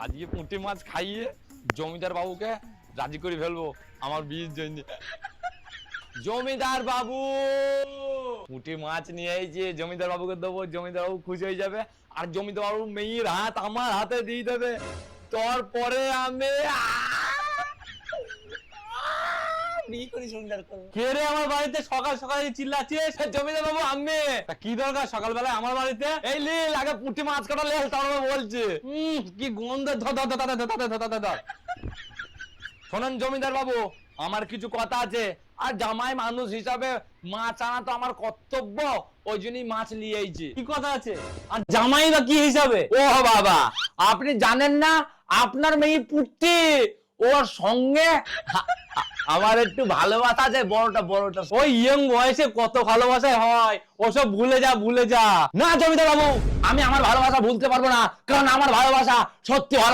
আজকে পুঁটি মাছ খাইয়ে জমিদার বাবুকে রাজি করে ফেলবো আমার বিয়ের জন্য। জমিদার বাবু পুঁটি মাছ নিয়ে এসেছি, জমিদার বাবুকে দেবো, জমিদার বাবু খুশি হয়ে যাবে আর জমিদার বাবু মেয়ের হাত আমার হাতে দিয়ে দেবে। তারপরে আমি কে রে আমার বাড়িতে সকাল সকাল চিল্লাচ্ছিস? জমিদার বাবু আমি। কি দরকার সকালবেলায় আমার বাড়িতে? এই লীল আগে পুঁটি মাছ কাটা লেল, তারপরে বলছে কি গন্ধ। শোনেন জমিদার বাবু, আমার কিছু কথা আছে, আর জামাই মানুষ হিসাবে মাছ আনা তো আমার কর্তব্য, ওই জন্যই মাছ নিয়ে আইছি। কি কথা আছে? আর জামাই বা কি হিসাবে? ও বাবা, আপনি জানেন না আপনার মেয়ে পুট্টি, ওর সঙ্গে আমার একটু ভালোবাসা আছে, বড়টা। ওই ইয়ং বয়সে কত ভালোবাসায় হয়, ওসব ভুলে যা। না জমিদার বাবু, আমি আমার ভালোবাসা ভুলতে পারবো না, কারণ আমার ভালোবাসা সত্যি ভালো।